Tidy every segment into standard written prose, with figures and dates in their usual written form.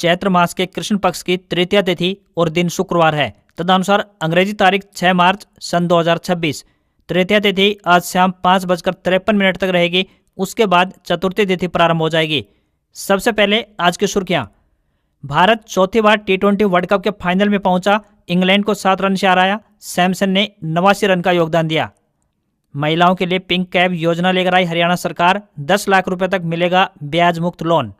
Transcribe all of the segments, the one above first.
चैत्र मास के कृष्ण पक्ष की तृतीया तिथि और दिन शुक्रवार है। तदनुसार अंग्रेजी तारीख 6 मार्च सन 2026। तृतीया तिथि आज शाम 5:53 तक रहेगी। उसके बाद चतुर्थी तिथि प्रारंभ हो जाएगी। सबसे पहले आज की सुर्खियां। भारत चौथी बार T20 वर्ल्ड कप के फाइनल में पहुंचा। इंग्लैंड को 7 रन से हराया। सैमसन ने 89 रन का योगदान दिया। महिलाओं के लिए पिंक कैब योजना लेकर आई हरियाणा सरकार। 10 लाख रुपए तक मिलेगा ब्याज मुक्त लोन।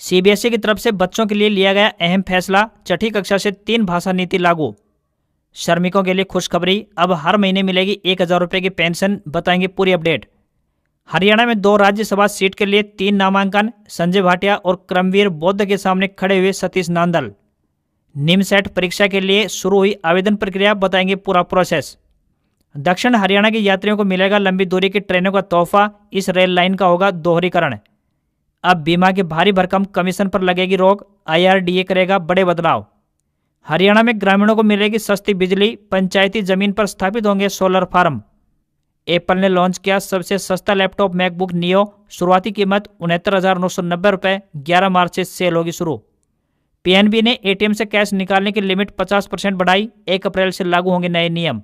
CBSE की तरफ से बच्चों के लिए लिया गया अहम फैसला। छठी कक्षा से 3 भाषा नीति लागू। श्रमिकों के लिए खुशखबरी, अब हर महीने मिलेगी 1000 रुपये की पेंशन। बताएंगे पूरी अपडेट। हरियाणा में 2 राज्यसभा सीट के लिए 3 नामांकन। संजय भाटिया और क्रमवीर बौद्ध के सामने खड़े हुए सतीश नांदल। निमसैट परीक्षा के लिए शुरू हुई आवेदन प्रक्रिया। बताएंगे पूरा प्रोसेस। दक्षिण हरियाणा के यात्रियों को मिलेगा लंबी दूरी की ट्रेनों का तोहफा। इस रेल लाइन का होगा दोहरीकरण। अब बीमा के भारी भरकम कमीशन पर लगेगी रोक। IRDA करेगा बड़े बदलाव। हरियाणा में ग्रामीणों को मिलेगी सस्ती बिजली। पंचायती जमीन पर स्थापित होंगे सोलर फार्म। एप्पल ने लॉन्च किया सबसे सस्ता लैपटॉप मैकबुक नियो। शुरुआती कीमत 69,990 रुपये। 11 मार्च से सेल होगी शुरू। PNB ने ATM से कैश निकालने की लिमिट 50% बढ़ाई। 1 अप्रैल से लागू होंगे नए नियम।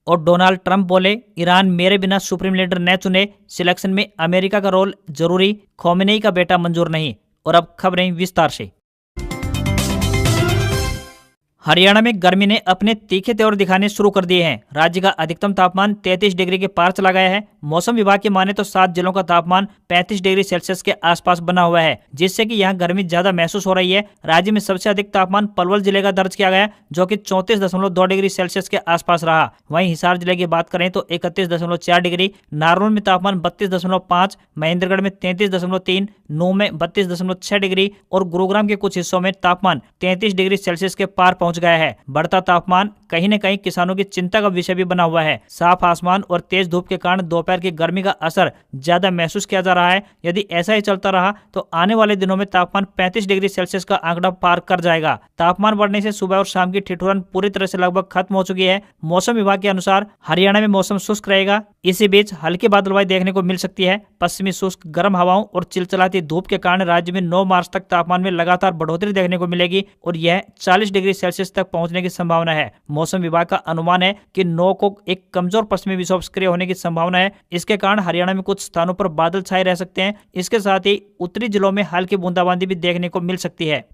और डोनाल्ड ट्रंप बोले, ईरान मेरे बिना सुप्रीम लीडर न चुने। सिलेक्शन में अमेरिका का रोल जरूरी। खोमेनी का बेटा मंजूर नहीं। और अब खबरें विस्तार से। हरियाणा में गर्मी ने अपने तीखे तेवर दिखाने शुरू कर दिए हैं। राज्य का अधिकतम तापमान 33 डिग्री के पार चला गया है। मौसम विभाग की माने तो 7 जिलों का तापमान 35 डिग्री सेल्सियस के आसपास बना हुआ है, जिससे कि यहां गर्मी ज्यादा महसूस हो रही है। राज्य में सबसे अधिक तापमान पलवल जिले का दर्ज किया गया, जो कि 34.2 डिग्री सेल्सियस के आसपास रहा। वहीं हिसार जिले की बात करें तो 31.4 डिग्री, नारनौल में तापमान 32.5, महेंद्रगढ़ में 33.3, नूंह में 32.6 डिग्री और गुरुग्राम के कुछ हिस्सों में तापमान 33 डिग्री सेल्सियस के पार पहुंच गया है। बढ़ता तापमान कहीं न कहीं किसानों की चिंता का विषय भी बना हुआ है। साफ आसमान और तेज धूप के कारण दोपहर की गर्मी का असर ज्यादा महसूस किया जा रहा है। यदि ऐसा ही चलता रहा तो आने वाले दिनों में तापमान 35 डिग्री सेल्सियस का आंकड़ा पार कर जाएगा। तापमान बढ़ने से सुबह और शाम की ठिठुरन पूरी तरह से लगभग खत्म हो चुकी है। मौसम विभाग के अनुसार हरियाणा में मौसम शुष्क रहेगा। इसी बीच हल्की बादलवाई देखने को मिल सकती है। पश्चिमी शुष्क गर्म हवाओं और चिलचिलाती धूप के कारण राज्य में 9 मार्च तक तापमान में लगातार बढ़ोतरी देखने को मिलेगी और यह 40 डिग्री सेल्सियस तक पहुंचने की संभावना है। मौसम विभाग का अनुमान है कि 9 को एक कमजोर पश्चिमी विक्षोभ सक्रिय होने की संभावना है। इसके कारण हरियाणा में कुछ स्थानों पर बादल छाए रह सकते हैं। इसके साथ ही उत्तरी जिलों में हल्की बूंदाबांदी भी देखने को मिल सकती है।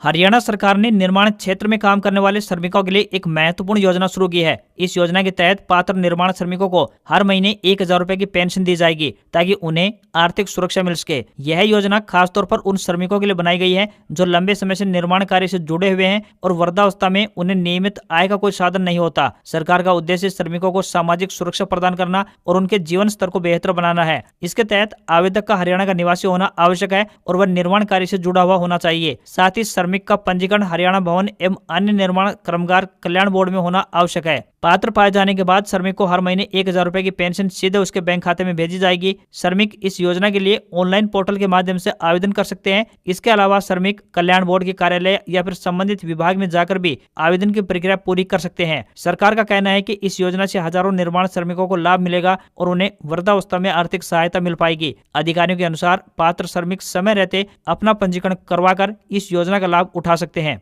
हरियाणा सरकार ने निर्माण क्षेत्र में काम करने वाले श्रमिकों के लिए एक महत्वपूर्ण योजना शुरू की है। इस योजना के तहत पात्र निर्माण श्रमिकों को हर महीने 1000 रुपए की पेंशन दी जाएगी, ताकि उन्हें आर्थिक सुरक्षा मिल सके। यह योजना खासतौर पर उन श्रमिकों के लिए बनाई गई है जो लंबे समय से निर्माण कार्य से जुड़े हुए हैं और वृद्धावस्था में उन्हें नियमित आय का कोई साधन नहीं होता। सरकार का उद्देश्य श्रमिकों को सामाजिक सुरक्षा प्रदान करना और उनके जीवन स्तर को बेहतर बनाना है। इसके तहत आवेदक का हरियाणा का निवासी होना आवश्यक है और वह निर्माण कार्य से जुड़ा हुआ होना चाहिए। साथ ही श्रमिक का पंजीकरण हरियाणा भवन एवं अन्य निर्माण कर्मकार कल्याण बोर्ड में होना आवश्यक है। पात्र पाए जाने के बाद श्रमिक को हर महीने 1000 रुपए की पेंशन सीधे उसके बैंक खाते में भेजी जाएगी। श्रमिक इस योजना के लिए ऑनलाइन पोर्टल के माध्यम से आवेदन कर सकते हैं। इसके अलावा श्रमिक कल्याण बोर्ड के कार्यालय या फिर संबंधित विभाग में जाकर भी आवेदन की प्रक्रिया पूरी कर सकते हैं। सरकार का कहना है कि इस योजना से हजारों निर्माण श्रमिकों को लाभ मिलेगा और उन्हें वृद्धावस्था में आर्थिक सहायता मिल पाएगी। अधिकारियों के अनुसार पात्र श्रमिक समय रहते अपना पंजीकरण करवाकर इस योजना का लाभ उठा सकते हैं।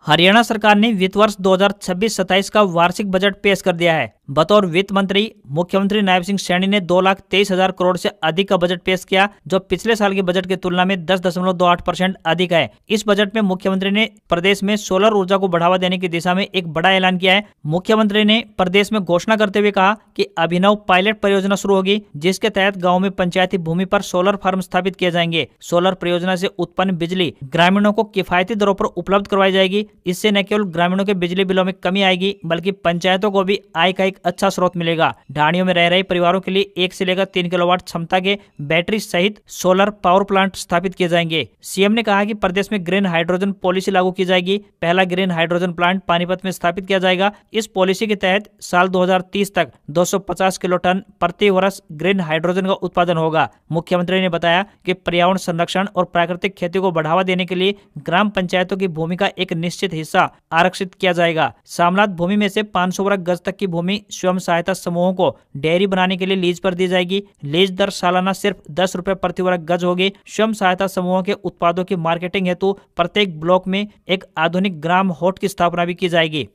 हरियाणा सरकार ने वित्त वर्ष 2026-27 का वार्षिक बजट पेश कर दिया है। बतौर वित्त मंत्री मुख्यमंत्री नायब सिंह सैनी ने 2,23,000 करोड़ से अधिक का बजट पेश किया, जो पिछले साल के बजट की तुलना में 10.28% अधिक है। इस बजट में मुख्यमंत्री ने प्रदेश में सोलर ऊर्जा को बढ़ावा देने की दिशा में एक बड़ा ऐलान किया है। मुख्यमंत्री ने प्रदेश में घोषणा करते हुए कहा कि अभिनव पायलट परियोजना शुरू होगी, जिसके तहत गाँव में पंचायती भूमि पर सोलर फार्म स्थापित किए जाएंगे। सोलर परियोजना से उत्पन्न बिजली ग्रामीणों को किफायती दरों पर उपलब्ध करवाई जाएगी। इससे न केवल ग्रामीणों के बिजली बिलों में कमी आएगी, बल्कि पंचायतों को भी आय का एक अच्छा स्रोत मिलेगा। ढाणियों में रह रहे परिवारों के लिए 1 से लेकर 3 किलोवाट क्षमता के बैटरी सहित सोलर पावर प्लांट स्थापित किए जाएंगे। सीएम ने कहा कि प्रदेश में ग्रीन हाइड्रोजन पॉलिसी लागू की जाएगी। पहला ग्रीन हाइड्रोजन प्लांट पानीपत में स्थापित किया जाएगा। इस पॉलिसी के तहत साल 2030 तक 250 किलो टन प्रति वर्ष ग्रीन हाइड्रोजन का उत्पादन होगा। मुख्यमंत्री ने बताया कि पर्यावरण संरक्षण और प्राकृतिक खेती को बढ़ावा देने के लिए ग्राम पंचायतों की भूमि का एक निश्चित हिस्सा आरक्षित किया जाएगा। सामलात भूमि में से 500 वर्ग गज तक की भूमि स्वयं सहायता समूहों को डेयरी बनाने के लिए लीज पर दी जाएगी। लीज दर सालाना सिर्फ 10 रुपए प्रति वर्ग गज होगी। स्वयं सहायता समूहों के उत्पादों की मार्केटिंग हेतु प्रत्येक ब्लॉक में एक आधुनिक ग्राम होट की स्थापना भी की जाएगी।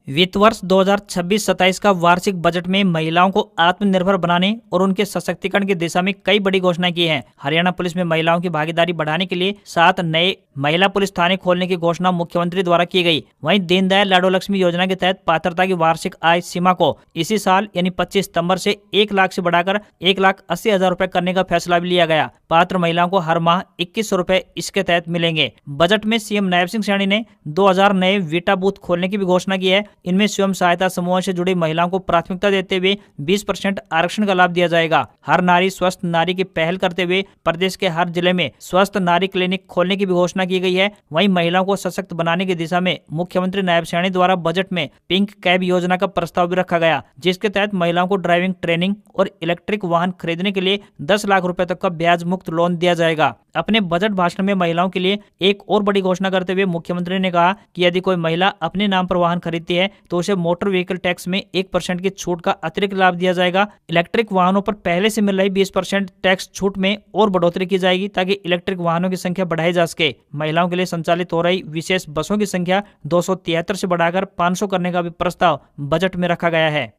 वित्त वर्ष 2026-27 का वार्षिक बजट में महिलाओं को आत्मनिर्भर बनाने और उनके सशक्तिकरण की दिशा में कई बड़ी घोषणाएं की हैं। हरियाणा पुलिस में महिलाओं की भागीदारी बढ़ाने के लिए 7 नए महिला पुलिस थाने खोलने की घोषणा मुख्यमंत्री द्वारा की गई। वहीं दीनदयाल लाडो लक्ष्मी योजना के तहत पात्रता की वार्षिक आय सीमा को इसी साल यानी 25 सितंबर से 1 लाख से बढ़ाकर 1,80,000 रुपए करने का फैसला भी लिया गया। पात्र महिलाओं को हर माह 2100 रुपए इसके तहत मिलेंगे। बजट में सीएम नायब सिंह सैनी ने 2000 नए वीटा बूथ खोलने की भी घोषणा की है। इनमें स्वयं सहायता समूहों से जुड़ी महिलाओं को प्राथमिकता देते हुए 20% आरक्षण का लाभ दिया जाएगा। हर नारी स्वस्थ नारी की पहल करते हुए प्रदेश के हर जिले में स्वस्थ नारी क्लिनिक खोलने की भी घोषणा की गई है। वहीं महिलाओं को सशक्त बनाने की दिशा में मुख्यमंत्री नायब सैनी द्वारा बजट में पिंक कैब योजना का प्रस्ताव भी रखा गया, जिसके तहत महिलाओं को ड्राइविंग ट्रेनिंग और इलेक्ट्रिक वाहन खरीदने के लिए 10 लाख रुपए तक का ब्याज मुक्त लोन दिया जाएगा। अपने बजट भाषण में महिलाओं के लिए एक और बड़ी घोषणा करते हुए मुख्यमंत्री ने कहा कि यदि कोई महिला अपने नाम पर वाहन खरीदती है तो उसे मोटर व्हीकल टैक्स में 1% की छूट का अतिरिक्त लाभ दिया जाएगा। इलेक्ट्रिक वाहनों पर पहले से मिल रही 20% टैक्स छूट में और बढ़ोतरी की जाएगी ताकि इलेक्ट्रिक वाहनों की संख्या बढ़ाई जा सके। महिलाओं के लिए संचालित हो रही विशेष बसों की संख्या 273 से बढ़ाकर 500 करने का भी प्रस्ताव बजट में रखा गया है।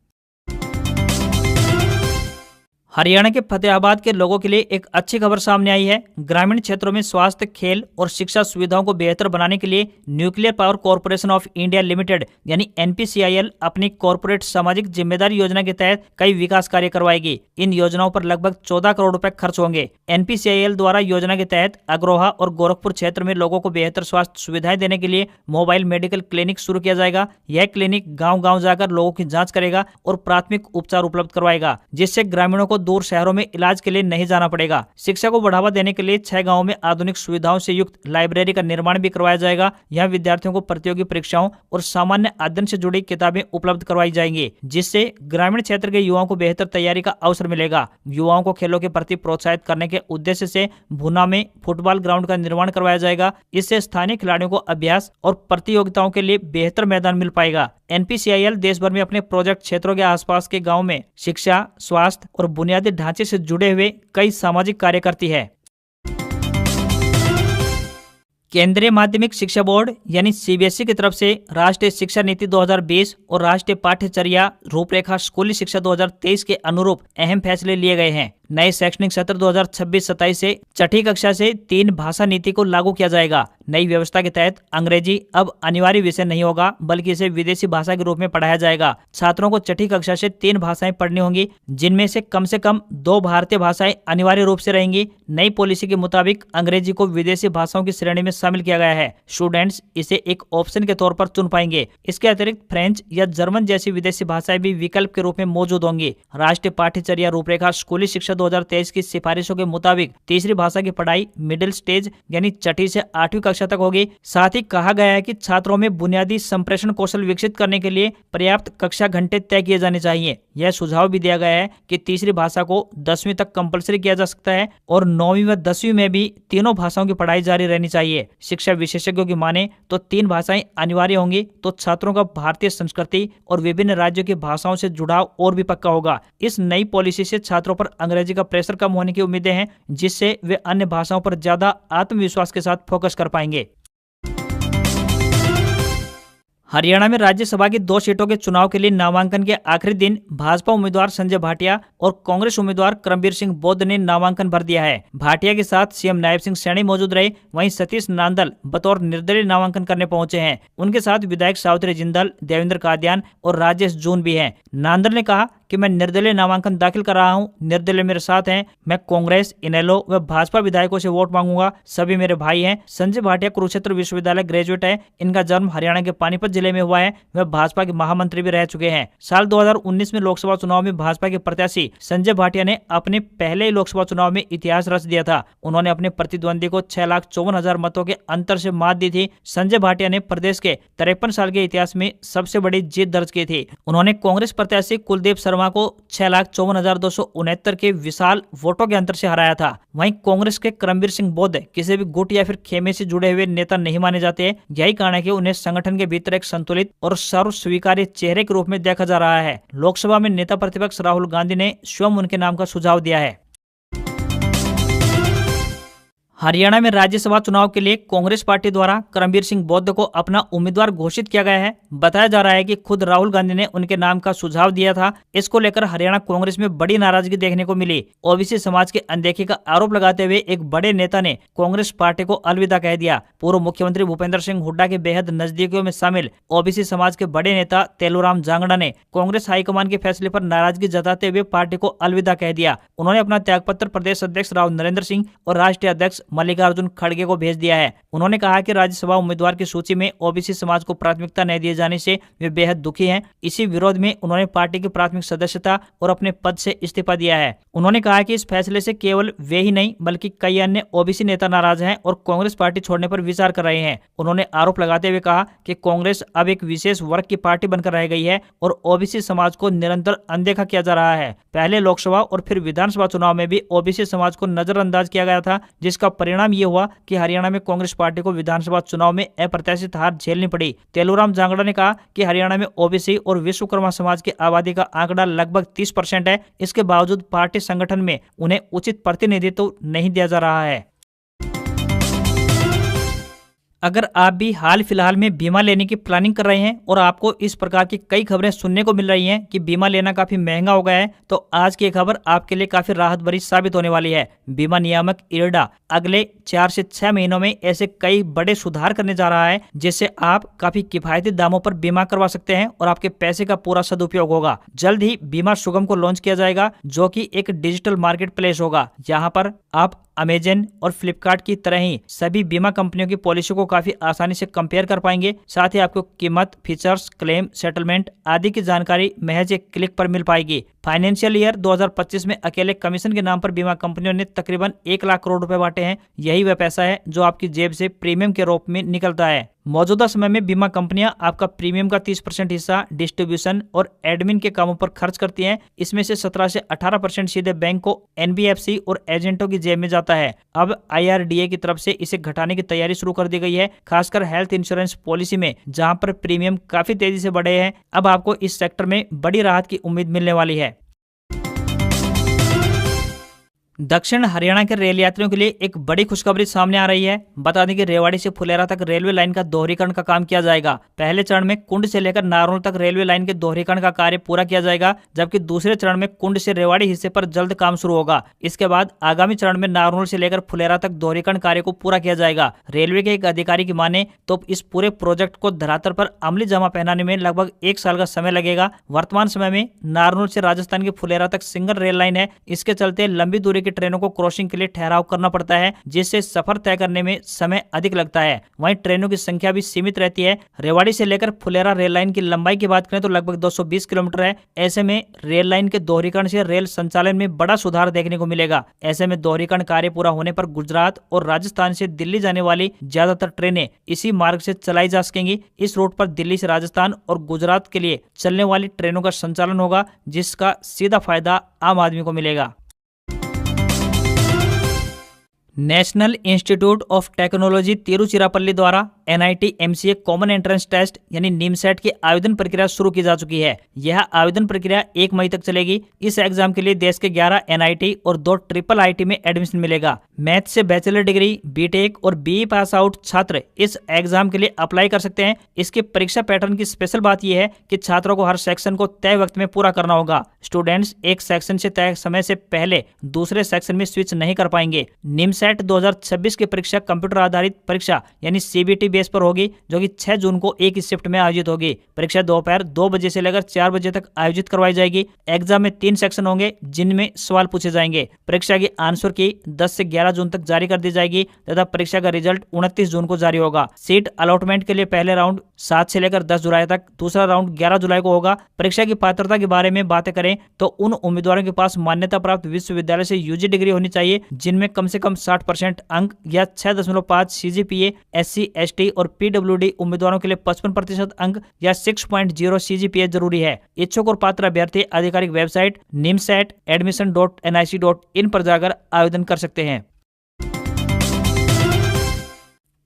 हरियाणा के फतेहाबाद के लोगों के लिए एक अच्छी खबर सामने आई है। ग्रामीण क्षेत्रों में स्वास्थ्य, खेल और शिक्षा सुविधाओं को बेहतर बनाने के लिए nuclear power corporation of India limited यानी NPCIL अपनी कॉर्पोरेट सामाजिक जिम्मेदारी योजना के तहत कई विकास कार्य करवाएगी। इन योजनाओं पर लगभग 14 करोड़ रुपए खर्च होंगे। NPCIL द्वारा योजना के तहत अग्रोहा और गोरखपुर क्षेत्र में लोगों को बेहतर स्वास्थ्य सुविधाएं देने के लिए मोबाइल मेडिकल क्लिनिक शुरू किया जाएगा। यह क्लिनिक गाँव-गाँव जाकर लोगों की जाँच करेगा और प्राथमिक उपचार उपलब्ध करवाएगा, जिससे ग्रामीणों को दूर शहरों में इलाज के लिए नहीं जाना पड़ेगा। शिक्षा को बढ़ावा देने के लिए 6 गांवों में आधुनिक सुविधाओं से युक्त लाइब्रेरी का निर्माण भी करवाया जाएगा। यहाँ विद्यार्थियों को प्रतियोगी परीक्षाओं और सामान्य अध्ययन से जुड़ी किताबें उपलब्ध करवाई जाएंगी, जिससे ग्रामीण क्षेत्र के युवाओं को बेहतर तैयारी का अवसर मिलेगा। युवाओं को खेलों के प्रति प्रोत्साहित करने के उद्देश्य से भुना में फुटबॉल ग्राउंड का निर्माण करवाया जाएगा। इससे स्थानीय खिलाड़ियों को अभ्यास और प्रतियोगिताओं के लिए बेहतर मैदान मिल पाएगा। NPCIL देश भर में अपने प्रोजेक्ट क्षेत्रों के आसपास के गांव में शिक्षा, स्वास्थ्य और बुनियादी ढांचे से जुड़े हुए कई सामाजिक कार्य करती है। केंद्रीय माध्यमिक शिक्षा बोर्ड यानी CBSE की तरफ से राष्ट्रीय शिक्षा नीति 2020 और राष्ट्रीय पाठ्यचर्या रूपरेखा स्कूली शिक्षा 2023 के अनुरूप अहम फैसले लिए गए हैं। नए शैक्षणिक सत्र 2026-27 से छठी कक्षा से 3 भाषा नीति को लागू किया जाएगा। नई व्यवस्था के तहत अंग्रेजी अब अनिवार्य विषय नहीं होगा, बल्कि इसे विदेशी भाषा के रूप में पढ़ाया जाएगा। छात्रों को छठी कक्षा से 3 भाषाएं पढ़नी होंगी, जिनमें से कम 2 भारतीय भाषाएं अनिवार्य रूप से रहेंगी। नई पॉलिसी के मुताबिक अंग्रेजी को विदेशी भाषाओं की श्रेणी में शामिल किया गया है। स्टूडेंट्स इसे एक ऑप्शन के तौर पर चुन पाएंगे। इसके अतिरिक्त फ्रेंच या जर्मन जैसी विदेशी भाषाएं भी विकल्प के रूप में मौजूद होंगी। राष्ट्रीय पाठ्यचर्या रूपरेखा स्कूली शिक्षा 2023 की सिफारिशों के मुताबिक तीसरी भाषा की पढ़ाई मिडिल स्टेज यानी छठी से 8वीं कक्षा तक होगी। साथ ही कहा गया है कि छात्रों में बुनियादी संप्रेषण कौशल विकसित करने के लिए पर्याप्त कक्षा घंटे तय किए जाने चाहिए। यह सुझाव भी दिया गया है कि तीसरी भाषा को 10वीं तक कंपलसरी किया जा सकता है और 9वीं व 10वीं में भी तीनों भाषाओं की पढ़ाई जारी रहनी चाहिए। शिक्षा विशेषज्ञों की माने तो 3 भाषाएं अनिवार्य होंगी, तो छात्रों का भारतीय संस्कृति और विभिन्न राज्यों की भाषाओं से जुड़ाव और भी पक्का होगा। इस नई पॉलिसी से छात्रों पर अंग्रेजी का प्रेशर कम होने की उम्मीदें हैं, जिससे वे अन्य भाषाओं पर ज्यादा आत्मविश्वास के साथ फोकस कर पाएंगे। हरियाणा में राज्यसभा की 2 सीटों के चुनाव के लिए नामांकन के आखिरी दिन भाजपा उम्मीदवार संजय भाटिया और कांग्रेस उम्मीदवार करमबीर सिंह बौद्ध ने नामांकन भर दिया है। भाटिया के साथ सीएम नायब सिंह सैनी मौजूद रहे, वहीं सतीश नांदल बतौर निर्दलीय नामांकन करने पहुंचे हैं। उनके साथ विधायक सावित्री जिंदल, देवेंद्र कादियान और राजेश जून भी हैं। नांदल ने कहा कि मैं निर्दलीय नामांकन दाखिल कर रहा हूं, निर्दलीय मेरे साथ हैं। मैं कांग्रेस, इनेलो व भाजपा विधायकों से वोट मांगूंगा, सभी मेरे भाई हैं। संजय भाटिया कुरुक्षेत्र विश्वविद्यालय ग्रेजुएट है। इनका जन्म हरियाणा के पानीपत जिले में हुआ है। वह भाजपा के महामंत्री भी रह चुके हैं। साल 2019 में लोकसभा चुनाव में भाजपा के प्रत्याशी संजय भाटिया ने अपने पहले ही लोकसभा चुनाव में इतिहास रच दिया था। उन्होंने अपने प्रतिद्वंदी को 6,54,000 मतों के अंतर से मात दी थी। संजय भाटिया ने प्रदेश के 53 साल के इतिहास में सबसे बड़ी जीत दर्ज की थी। उन्होंने कांग्रेस प्रत्याशी कुलदीप शर्मा शर्मा को 6,54,269 के विशाल वोटों के अंतर से हराया था। वहीं कांग्रेस के करमबीर सिंह बौद्ध किसी भी गुट या फिर खेमे से जुड़े हुए नेता नहीं माने जाते। यही कारण है कि उन्हें संगठन के भीतर एक संतुलित और सर्व स्वीकार्य चेहरे के रूप में देखा जा रहा है। लोकसभा में नेता प्रतिपक्ष राहुल गांधी ने स्वयं उनके नाम का सुझाव दिया है। हरियाणा में राज्यसभा चुनाव के लिए कांग्रेस पार्टी द्वारा करमबीर सिंह बौद्ध को अपना उम्मीदवार घोषित किया गया है। बताया जा रहा है कि खुद राहुल गांधी ने उनके नाम का सुझाव दिया था। इसको लेकर हरियाणा कांग्रेस में बड़ी नाराजगी देखने को मिली। ओबीसी समाज के अनदेखी का आरोप लगाते हुए एक बड़े नेता ने कांग्रेस पार्टी को अलविदा कह दिया। पूर्व मुख्यमंत्री भूपेंद्र सिंह हुड्डा के बेहद नजदीकियों में शामिल ओबीसी समाज के बड़े नेता तेलूराम जांगड़ा ने कांग्रेस हाईकमान के फैसले पर नाराजगी जताते हुए पार्टी को अलविदा कह दिया। उन्होंने अपना त्यागपत्र प्रदेश अध्यक्ष राव नरेंद्र सिंह और राष्ट्रीय अध्यक्ष मल्लिकार्जुन खड़गे को भेज दिया है। उन्होंने कहा कि राज्यसभा उम्मीदवार की सूची में ओबीसी समाज को प्राथमिकता नहीं दिए जाने से वे बेहद दुखी हैं। इसी विरोध में उन्होंने पार्टी की प्राथमिक सदस्यता और अपने पद से इस्तीफा दिया है। उन्होंने कहा कि इस फैसले से केवल वे ही नहीं बल्कि कई अन्य ओबीसी नेता नाराज हैं और कांग्रेस पार्टी छोड़ने पर विचार कर रहे हैं। उन्होंने आरोप लगाते हुए कहा कि कांग्रेस अब एक विशेष वर्ग की पार्टी बनकर रह गई है और ओबीसी समाज को निरंतर अनदेखा किया जा रहा है। पहले लोकसभा और फिर विधानसभा चुनाव में भी ओबीसी समाज को नजरअंदाज किया गया था, जिसका परिणाम ये हुआ कि हरियाणा में कांग्रेस पार्टी को विधानसभा चुनाव में अप्रत्याशित हार झेलनी पड़ी। तेलूराम जांगड़ा ने कहा कि हरियाणा में ओबीसी और विश्वकर्मा समाज की आबादी का आंकड़ा लगभग 30% है। इसके बावजूद पार्टी संगठन में उन्हें उचित प्रतिनिधित्व नहीं दिया जा रहा है। अगर आप भी हाल फिलहाल में बीमा लेने की प्लानिंग कर रहे हैं और आपको इस प्रकार की कई खबरें सुनने को मिल रही हैं कि बीमा लेना काफी महंगा हो गया है, तो आज की खबर आपके लिए काफी राहत भरी साबित होने वाली है। बीमा नियामक इरडा अगले 4 से 6 महीनों में ऐसे कई बड़े सुधार करने जा रहा है जिससे आप काफी किफायती दामों पर बीमा करवा सकते हैं और आपके पैसे का पूरा सदुपयोग होगा। जल्द ही बीमा सुगम को लॉन्च किया जाएगा, जो कि एक डिजिटल मार्केट प्लेस होगा। यहाँ पर आप अमेजन और फ्लिपकार्ट की तरह ही सभी बीमा कंपनियों की पॉलिसी को काफी आसानी से कंपेयर कर पाएंगे। साथ ही आपको कीमत, फीचर्स, क्लेम, सेटलमेंट आदि की जानकारी महज एक क्लिक पर मिल पाएगी। फाइनेंशियल ईयर 2025 में अकेले कमीशन के नाम पर बीमा कंपनियों ने तकरीबन 1 लाख करोड़ रुपए बांटे हैं। यही वह पैसा है जो आपकी जेब से प्रीमियम के रूप में निकलता है। मौजूदा समय में बीमा कंपनियां आपका प्रीमियम का 30% हिस्सा डिस्ट्रीब्यूशन और एडमिन के कामों पर खर्च करती हैं। इसमें से 17 से 18% सीधे बैंक को, एनबीएफसी और एजेंटों की जेब में जाता है। अब IRDA की तरफ से इसे घटाने की तैयारी शुरू कर दी गई है, खासकर हेल्थ इंश्योरेंस पॉलिसी में, जहां पर प्रीमियम काफी तेजी से बढ़े हैं। अब आपको इस सेक्टर में बड़ी राहत की उम्मीद मिलने वाली है। दक्षिण हरियाणा के रेल यात्रियों के लिए एक बड़ी खुशखबरी सामने आ रही है। बता दें कि रेवाड़ी से फुलेरा तक रेलवे लाइन का दोहरीकरण का काम किया जाएगा। पहले चरण में कुंड से लेकर नारनौल तक रेलवे लाइन के दोहरीकरण का कार्य पूरा किया जाएगा, जबकि दूसरे चरण में कुंड से रेवाड़ी हिस्से पर जल्द काम शुरू होगा। इसके बाद आगामी चरण में नारनौल से लेकर फुलेरा तक दोहरीकरण कार्य को पूरा किया जाएगा। रेलवे के एक अधिकारी की माने तो इस पूरे प्रोजेक्ट को धरातल पर अमली जामा पहनाने में लगभग 1 साल का समय लगेगा। वर्तमान समय में नारनौल से राजस्थान के फुलेरा तक सिंगल रेल लाइन है। इसके चलते लंबी दूरी की ट्रेनों को क्रॉसिंग के लिए ठहराव करना पड़ता है, जिससे सफर तय करने में समय अधिक लगता है। वहीं ट्रेनों की संख्या भी सीमित रहती है। रेवाड़ी से लेकर फुलेरा रेल लाइन की लंबाई की बात करें तो लगभग 220 किलोमीटर है। ऐसे में रेल लाइन के दोहरीकरण से रेल संचालन में बड़ा सुधार देखने को मिलेगा। ऐसे में दोहरीकरण कार्य पूरा होने पर गुजरात और राजस्थान से दिल्ली जाने वाली ज्यादातर ट्रेनें इसी मार्ग से चलाई जा सकेंगी। इस रूट पर दिल्ली से राजस्थान और गुजरात के लिए चलने वाली ट्रेनों का संचालन होगा, जिसका सीधा फायदा आम आदमी को मिलेगा। National Institute of Technology Tiruchirappalli द्वारा NIT MCA common entrance test यानी नीमसेट की आवेदन प्रक्रिया शुरू की जा चुकी है। यह आवेदन प्रक्रिया 1 मई तक चलेगी। इस एग्जाम के लिए देश के 11 NIT और 2 IIIT में एडमिशन मिलेगा। मैथ से बैचलर डिग्री, बीटेक और BE पास आउट छात्र इस एग्जाम के लिए अप्लाई कर सकते हैं। इसके परीक्षा पैटर्न की स्पेशल बात यह है कि छात्रों को हर सेक्शन को तय वक्त में पूरा करना होगा। स्टूडेंट्स एक सेक्शन से तय समय से पहले दूसरे सेक्शन में स्विच नहीं कर पाएंगे। नीमसेट 2026 की परीक्षा कंप्यूटर आधारित परीक्षा यानी CBT बेस पर होगी, जो कि 6 जून को एक ही शिफ्ट में आयोजित होगी। परीक्षा दोपहर 2 बजे से लेकर 4 बजे तक आयोजित करवाई जाएगी। एग्जाम में 3 सेक्शन होंगे, जिनमें सवाल पूछे जाएंगे। परीक्षा की आंसर की 10 से 11 जून तक जारी कर दी जाएगी तथा परीक्षा का रिजल्ट 29 जून को जारी होगा। सीट अलॉटमेंट के लिए पहले राउंड 7 से लेकर 10 जुलाई तक, दूसरा राउंड 11 जुलाई को होगा। परीक्षा की पात्रता के बारे में बातें करें तो उन उम्मीदवारों के पास मान्यता प्राप्त विश्वविद्यालय से UG डिग्री होनी चाहिए, जिनमें कम से कम 60% अंक या 6.5 CGPA SC ST और PWD उम्मीदवारों के लिए 55% अंक या 6.0 CGPA जरूरी है। इच्छुक और पात्र अभ्यर्थी आधिकारिक वेबसाइट nimsat.admission.nic.in पर जाकर आवेदन कर सकते हैं।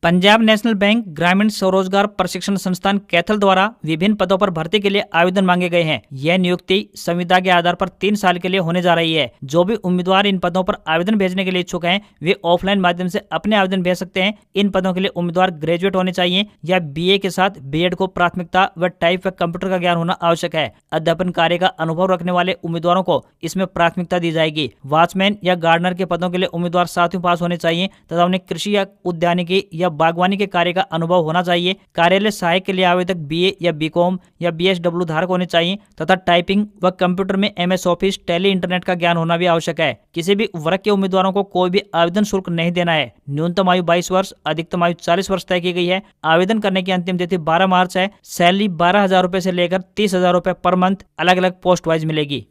पंजाब नेशनल बैंक ग्रामीण स्वरोजगार प्रशिक्षण संस्थान कैथल द्वारा विभिन्न पदों पर भर्ती के लिए आवेदन मांगे गए हैं। यह नियुक्ति संविदा के आधार पर 3 साल के लिए होने जा रही है। जो भी उम्मीदवार इन पदों पर आवेदन भेजने के लिए इच्छुक हैं, वे ऑफलाइन माध्यम से अपने आवेदन भेज सकते हैं। इन पदों के लिए उम्मीदवार ग्रेजुएट होने चाहिए या BA के साथ B.Ed को प्राथमिकता व टाइप व कंप्यूटर का ज्ञान होना आवश्यक है। अध्यापन कार्य का अनुभव रखने वाले उम्मीदवारों को इसमें प्राथमिकता दी जाएगी। वॉचमैन या गार्डनर के पदों के लिए उम्मीदवार 7वीं पास होने चाहिए तथा उन्हें कृषि या उद्यानिकी या बागवानी के कार्य का अनुभव होना चाहिए। कार्यालय सहायक के लिए आवेदक BA या BCom या BSW धारक होने चाहिए तथा टाइपिंग व कंप्यूटर में MS ऑफिस, टेली, इंटरनेट का ज्ञान होना भी आवश्यक है। किसी भी वर्ग के उम्मीदवारों को कोई भी आवेदन शुल्क नहीं देना है। न्यूनतम आयु 22 वर्ष, अधिकतम आयु 40 वर्ष तय की गई है। आवेदन करने की अंतिम तिथि 12 मार्च है। सैलरी 12,000 रुपए से लेकर 30,000 रुपए पर मंथ अलग अलग पोस्ट वाइज मिलेगी।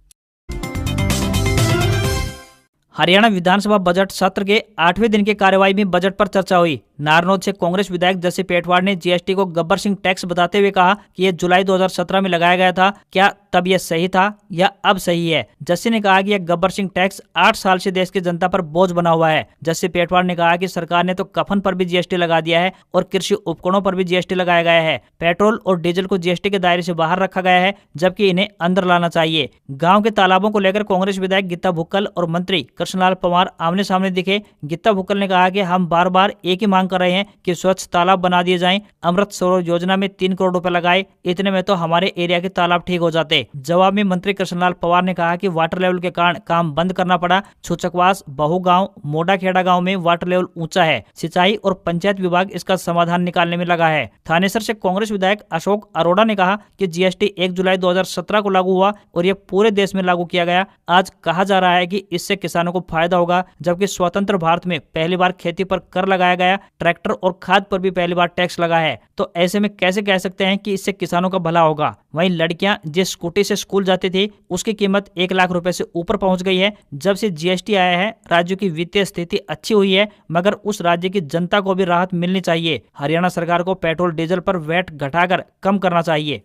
हरियाणा विधानसभा बजट सत्र के 8वें दिन की कार्यवाही में बजट पर चर्चा हुई। नारनौल से कांग्रेस विधायक जस्सी पेटवाड़ ने GST को गब्बर सिंह टैक्स बताते हुए कहा कि यह जुलाई 2017 में लगाया गया था। क्या तब यह सही था या अब सही है? जस्सी ने कहा कि यह गब्बर सिंह टैक्स 8 साल से देश की जनता पर बोझ बना हुआ है। जस्सी पेटवाड़ ने कहा कि सरकार ने तो कफन पर भी GST लगा दिया है और कृषि उपकरणों पर भी GST लगाया गया है। पेट्रोल और डीजल को GST के दायरे से बाहर रखा गया है, जबकि इन्हें अंदर लाना चाहिए। गाँव के तालाबों को लेकर कांग्रेस विधायक गीता भुक्कल और मंत्री कृष्णलाल पंवार आमने सामने दिखे। गीता भुक्कल ने कहा कि हम बार बार एक ही मांग कर रहे हैं कि स्वच्छ तालाब बना दिए जाएं। अमृत सरोवर योजना में 3 करोड़ रुपए लगाए, इतने में तो हमारे एरिया के तालाब ठीक हो जाते। जवाब में मंत्री कृष्णलाल पंवार ने कहा कि वाटर लेवल के कारण काम बंद करना पड़ा। छुचकवास, बहु गांव, मोडाखेड़ा गांव में वाटर लेवल ऊंचा है। सिंचाई और पंचायत विभाग इसका समाधान निकालने में लगा है। थानेसर से कांग्रेस विधायक अशोक अरोड़ा ने कहा कि GST 1 जुलाई 2017 को लागू हुआ और यह पूरे देश में लागू किया गया। आज कहा जा रहा है कि इससे किसानों को फायदा होगा, जबकि स्वतंत्र भारत में पहली बार खेती पर कर लगाया गया, ट्रैक्टर और खाद पर भी पहली बार टैक्स लगा है। तो ऐसे में कैसे कह सकते हैं कि इससे किसानों का भला होगा? वहीं लड़कियां जिस स्कूटी से स्कूल जाती थी उसकी कीमत 1 लाख रुपए से ऊपर पहुंच गई है। जब से GST आया है राज्यों की वित्तीय स्थिति अच्छी हुई है, मगर उस राज्य की जनता को भी राहत मिलनी चाहिए। हरियाणा सरकार को पेट्रोल डीजल पर वैट घटाकर कम करना चाहिए।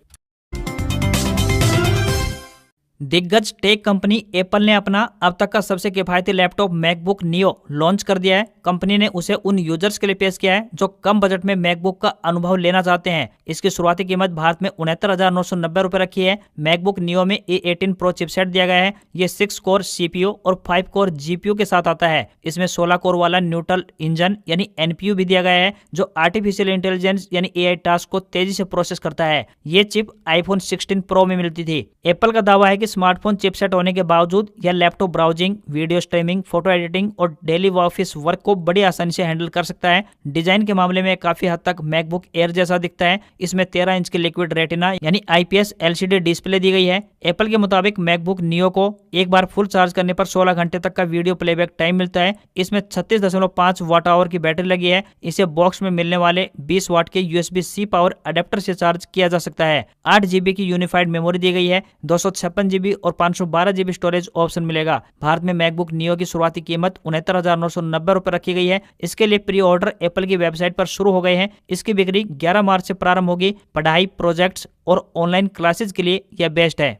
दिग्गज टेक कंपनी एप्पल ने अपना अब तक का सबसे किफायती लैपटॉप मैकबुक नियो लॉन्च कर दिया है। कंपनी ने उसे उन यूजर्स के लिए पेश किया है जो कम बजट में मैकबुक का अनुभव लेना चाहते हैं। इसकी शुरुआती कीमत भारत में 69,990 रुपए रखी है। मैकबुक नियो में A18 प्रो चिपसेट दिया गया है। ये 6 कोर CPU और 5 कोर GPU के साथ आता है। इसमें 16 कोर वाला न्यूट्रल इंजन यानी NPU भी दिया गया है, जो आर्टिफिशियल इंटेलिजेंस यानी AI टास्क को तेजी से प्रोसेस करता है। ये चिप iPhone 16 प्रो में मिलती थी। एप्पल का दावा है कि स्मार्टफोन चिपसेट होने के बावजूद यह laptop browsing, video streaming, photo editing और डेली ऑफिस वर्क को बड़ी आसानी से हैंडल कर सकता है। डिजाइन के मामले में काफी हद तक मैकबुक एयर जैसा दिखता है। इसमें 13 इंच की लिक्विड रेटिना यानी IPS LCD डिस्प्ले दी गई है। एप्पल के मुताबिक मैकबुक नियो को एक बार फुल चार्ज करने पर 16 घंटे तक का वीडियो प्लेबैक टाइम मिलता है। इसमें 36.5 वाट आवर की बैटरी लगी है। इसे बॉक्स में मिलने वाले 20 वाट के USB-C पावर अडेप्टर से चार्ज किया जा सकता है। 8 GB की यूनिफाइड मेमोरी दी गई है। 256 GB और 512 GB स्टोरेज ऑप्शन मिलेगा। भारत में मैकबुक नियो की शुरुआती कीमत 69,990 रुपए रखी गई है। इसके लिए प्री ऑर्डर एप्पल की वेबसाइट पर शुरू हो गए हैं। इसकी बिक्री 11 मार्च से प्रारंभ होगी। पढ़ाई, प्रोजेक्ट्स और ऑनलाइन क्लासेज के लिए यह बेस्ट है।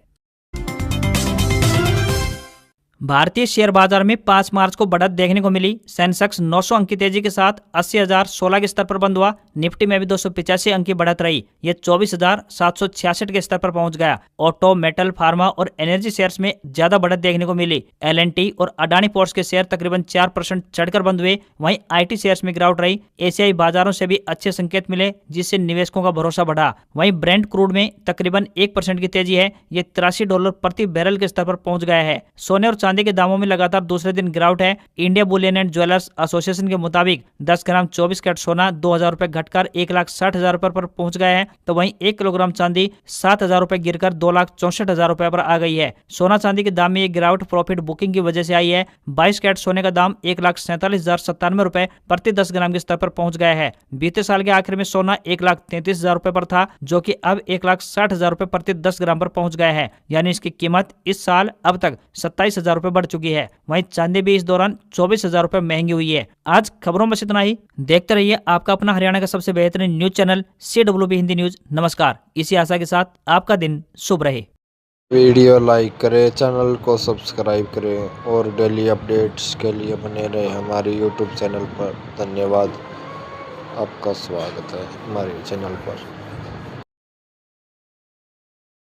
भारतीय शेयर बाजार में 5 मार्च को बढ़त देखने को मिली। सेंसेक्स 900 अंक की तेजी के साथ 80,016 के स्तर पर बंद हुआ। निफ्टी में भी 285 अंक की बढ़त रही। ये 24,766 के स्तर पर पहुंच गया। ऑटो, मेटल, फार्मा और एनर्जी शेयर्स में ज्यादा बढ़त देखने को मिली। L&T और अडानी पोर्ट्स के शेयर तकरीबन 4% चढ़कर बंद हुए। वहीं IT शेयर्स में गिरावट रही। एशियाई बाजारों से भी अच्छे संकेत मिले, जिससे निवेशकों का भरोसा बढ़ा। वहीं ब्रेंट क्रूड में तकरीबन 1% की तेजी है। ये $83 प्रति बैरल के स्तर पर पहुंच गया है। सोने और चांदी के दामों में लगातार दूसरे दिन गिरावट है। India Boolean and jewellers association के मुताबिक 10 ग्राम 24 कैरेट सोना 2,000 रुपए घटकर 1,60,000 रुपए पर पहुंच गया है, तो वहीं 1 किलोग्राम चांदी 7,000 रुपए गिरकर 2,64,000 रुपए पर आ गई है। सोना चांदी के दाम में ये गिरावट प्रॉफिट बुकिंग की वजह से आई है। 22 कैरेट सोने का दाम 1,47,097 रुपए प्रति 10 ग्राम के स्तर पर पहुंच गया है। बीते साल के आखिर में सोना 1,33,000 रुपए पर था, जो कि अब 1,60,000 रुपए प्रति 10 ग्राम पर पहुंच गया है। यानी इसकी कीमत इस साल अब तक 27,000 रुपए बढ़ चुकी है। वहीं चांदी भी इस दौरान 24,000 रुपए महंगी हुई है। आज खबरों में बस इतना ही। देखते रहिए आपका अपना हरियाणा का सबसे बेहतरीन news channel CWB Hindi news. नमस्कार। इसी आशा के साथ आपका दिन शुभ रहे। वीडियो लाइक करें, चैनल को सब्सक्राइब करें और डेली अपडेट्स के लिए बने रहे हमारे यूट्यूब चैनल पर। धन्यवाद। आपका स्वागत है हमारे चैनल पर।